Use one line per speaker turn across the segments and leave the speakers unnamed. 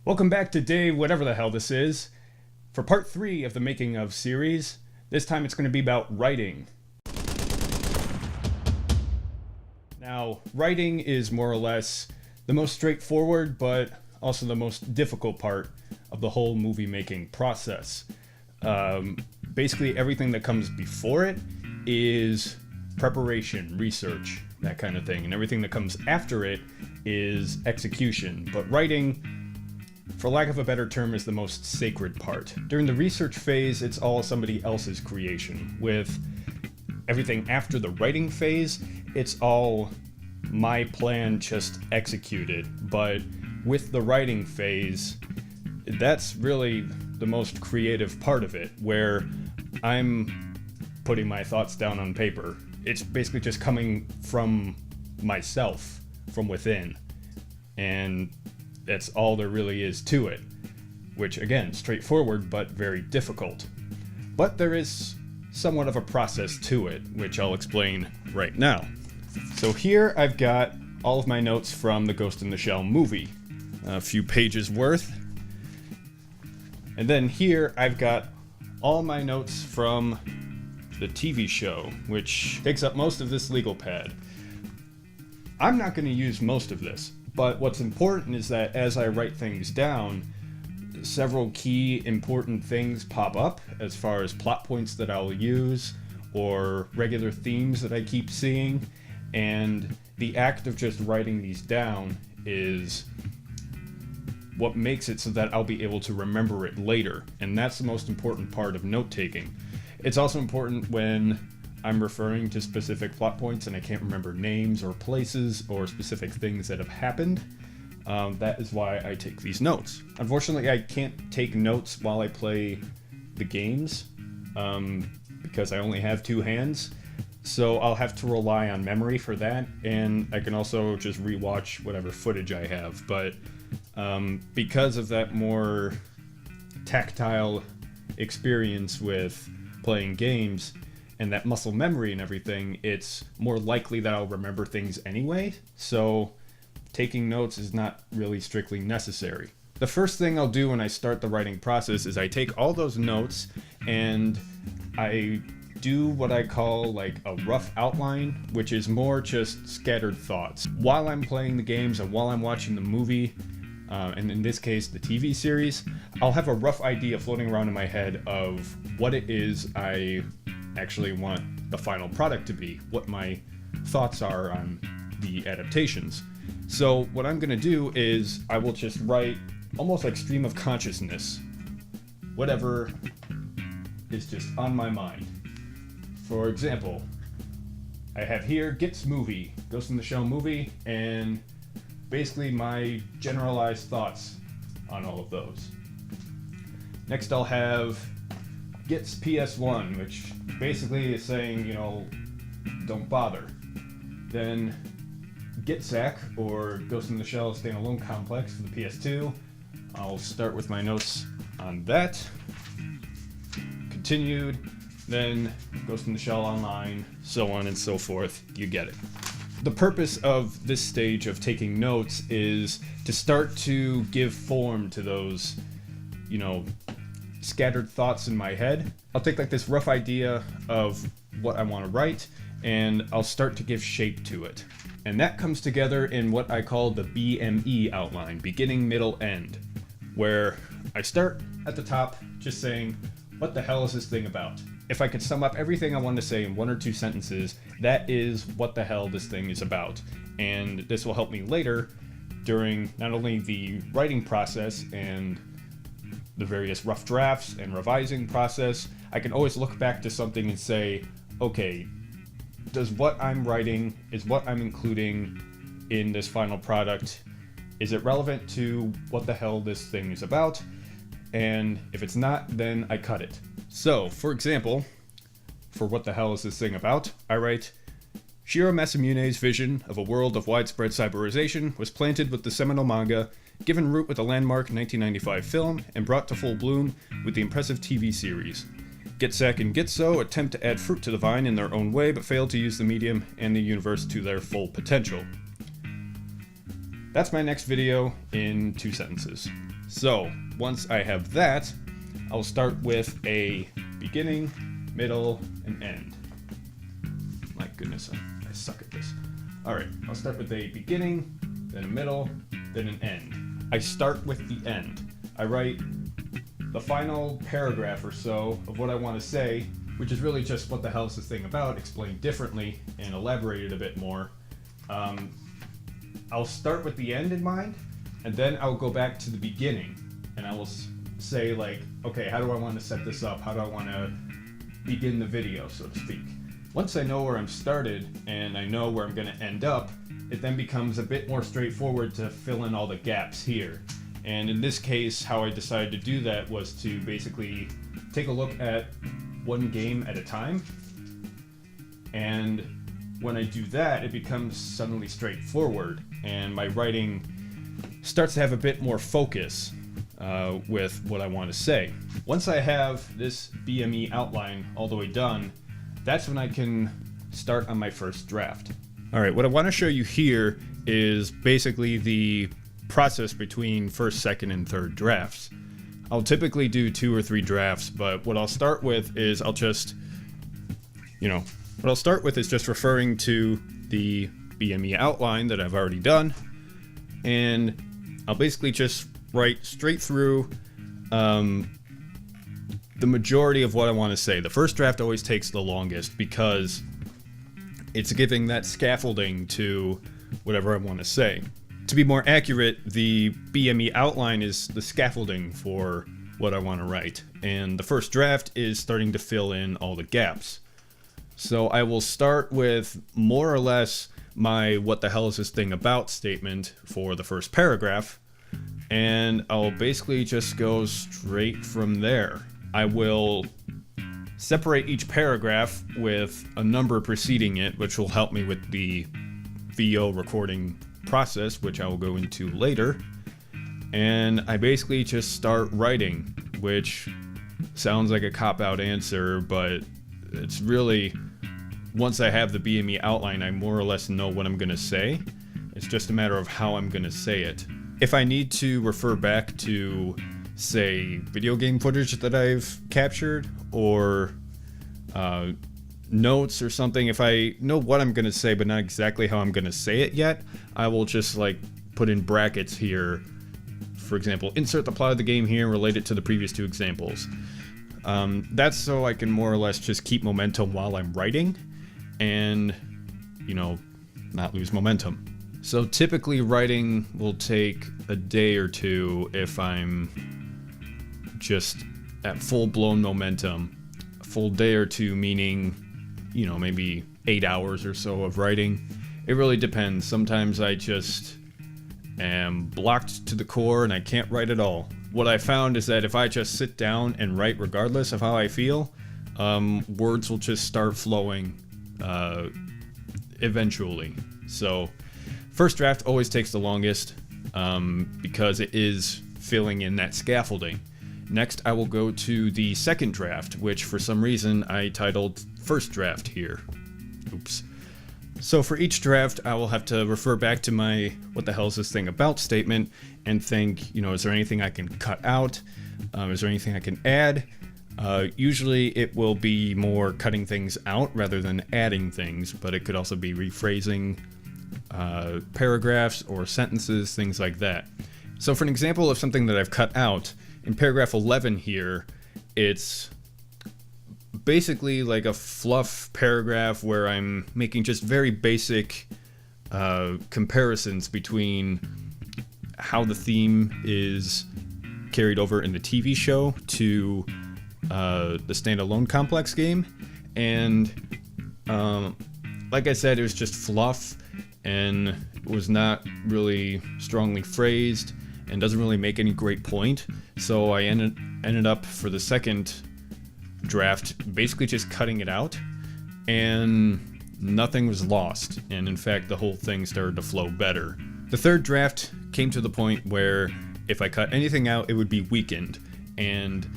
Welcome back to day whatever the hell this is. For part 3 of the Making of series, this time it's going to be about writing. Now, writing is more or less the most straightforward, but also the most difficult part of the whole movie making process. Basically, everything that comes before it is preparation, research, that kind of thing. And everything that comes after it is execution. But writing, for lack of a better term, is the most sacred part. During the research phase, it's all somebody else's creation. With everything after the writing phase, it's all my plan just executed. But with the writing phase, that's really the most creative part of it, where I'm putting my thoughts down on paper. It's basically just coming from myself, from within. And that's all there really is to it, which again, straightforward but very difficult. But there is somewhat of a process to it, which I'll explain right now. So here I've got all of my notes from the Ghost in the Shell movie, a few pages worth. And then here I've got all my notes from the TV show, which takes up most of this legal pad. I'm not going to use most of this, but what's important is that as I write things down, several key important things pop up as far as plot points that I'll use or regular themes that I keep seeing, and the act of just writing these down is what makes it so that I'll be able to remember it later, and that's the most important part of note-taking. It's also important when I'm referring to specific plot points and I can't remember names or places or specific things that have happened. That is why I take these notes. Unfortunately, I can't take notes while I play the games because I only have two hands. So I'll have to rely on memory for that, and I can also just rewatch whatever footage I have. But because of that more tactile experience with playing games and that muscle memory and everything, it's more likely that I'll remember things anyway, so taking notes is not really strictly necessary. The first thing I'll do when I start the writing process is I take all those notes and I do what I call like a rough outline, which is more just scattered thoughts. While I'm playing the games and while I'm watching the movie, and in this case the TV series, I'll have a rough idea floating around in my head of what it is I actually want the final product to be, what my thoughts are on the adaptations. So what I'm going to do is I will just write almost like stream of consciousness, whatever is just on my mind. For example, I have here Git's movie, Ghost in the Shell movie, and basically my generalized thoughts on all of those. Next I'll have Git's PS1, which basically is saying, don't bother. Then Gitsack, or Ghost in the Shell Standalone Complex for the PS2. I'll start with my notes on that. Continued, then Ghost in the Shell Online, so on and so forth. You get it. The purpose of this stage of taking notes is to start to give form to those, scattered thoughts in my head. I'll take like this rough idea of what I want to write, and I'll start to give shape to it. And that comes together in what I call the BME outline, beginning, middle, end, where I start at the top just saying, what the hell is this thing about? If I could sum up everything I want to say in one or two sentences, that is what the hell this thing is about. And this will help me later during not only the writing process and the various rough drafts and revising process, I can always look back to something and say, okay, does what I'm writing, is what I'm including in this final product, is it relevant to what the hell this thing is about? And if it's not, then I cut it. So, for example, for what the hell is this thing about, I write, Shiro Masamune's vision of a world of widespread cyberization was planted with the seminal manga, given root with the landmark 1995 film, and brought to full bloom with the impressive TV series. Gitsack and Gitso attempt to add fruit to the vine in their own way, but fail to use the medium and the universe to their full potential. That's my next video in 2 sentences. So once I have that, I'll start with a beginning, middle, and end. My goodness, I suck at this. All right, I'll start with a beginning, then a middle, then an end. I start with the end. I write the final paragraph or so of what I want to say, which is really just what the hell is this thing about, explained differently and elaborated a bit more. I'll start with the end in mind, and then I'll go back to the beginning, and I will say like, okay, how do I want to set this up? How do I want to begin the video, so to speak? Once I know where I'm started and I know where I'm going to end up, it then becomes a bit more straightforward to fill in all the gaps here. And in this case, how I decided to do that was to basically take a look at one game at a time. And when I do that, it becomes suddenly straightforward, and my writing starts to have a bit more focus with what I want to say. Once I have this BME outline all the way done, that's when I can start on my first draft. All right, what I want to show you here is basically the process between first, second, and third drafts. I'll typically do 2 or 3 drafts, but what I'll start with is just referring to the BME outline that I've already done, and I'll basically just write straight through the majority of what I want to say. The first draft always takes the longest because it's giving that scaffolding to whatever I want to say. To be more accurate, the BME outline is the scaffolding for what I want to write, and the first draft is starting to fill in all the gaps. So I will start with more or less my "what the hell is this thing about" statement for the first paragraph, and I'll basically just go straight from there. I will separate each paragraph with a number preceding it, which will help me with the VO recording process, which I will go into later. And I basically just start writing, which sounds like a cop-out answer, but it's really, once I have the BME outline, I more or less know what I'm going to say. It's just a matter of how I'm going to say it. If I need to refer back to, say, video game footage that I've captured, or notes or something, if I know what I'm going to say but not exactly how I'm going to say it yet, I will just like put in brackets here. For example, insert the plot of the game here and relate it to the previous 2 examples. That's so I can more or less just keep momentum while I'm writing and, not lose momentum. So typically writing will take a day or 2 if I'm just at full-blown momentum. A full day or 2 meaning, maybe 8 hours or so of writing. It really depends. Sometimes I just am blocked to the core and I can't write at all. What I found is that if I just sit down and write regardless of how I feel, words will just start flowing eventually. So first draft always takes the longest because it is filling in that scaffolding. Next, I will go to the second draft, which for some reason I titled first draft here. Oops. So for each draft, I will have to refer back to my "what the hell is this thing about" statement and think, is there anything I can cut out? Is there anything I can add? Usually it will be more cutting things out rather than adding things, but it could also be rephrasing paragraphs or sentences, things like that. So for an example of something that I've cut out, in paragraph 11 here, it's basically like a fluff paragraph where I'm making just very basic comparisons between how the theme is carried over in the TV show to the standalone complex game. And like I said, it was just fluff and was not really strongly phrased and doesn't really make any great point. So I ended up for the second draft basically just cutting it out, and nothing was lost, and in fact the whole thing started to flow better. The third draft came to the point where if I cut anything out it would be weakened, and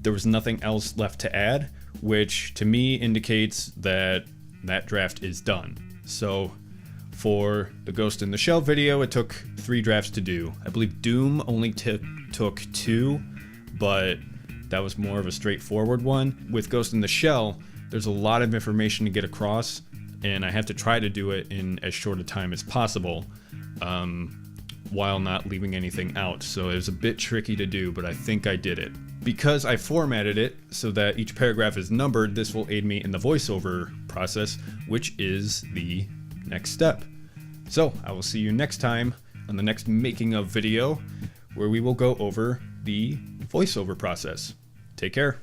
there was nothing else left to add, which to me indicates that that draft is done. So For the Ghost in the Shell video, it took 3 drafts to do. I believe Doom only took 2, but that was more of a straightforward one. With Ghost in the Shell, there's a lot of information to get across, and I have to try to do it in as short a time as possible, while not leaving anything out. So it was a bit tricky to do, but I think I did it. Because I formatted it so that each paragraph is numbered, this will aid me in the voiceover process, which is the next step. So I will see you next time on the next making of video, where we will go over the voiceover process. Take care.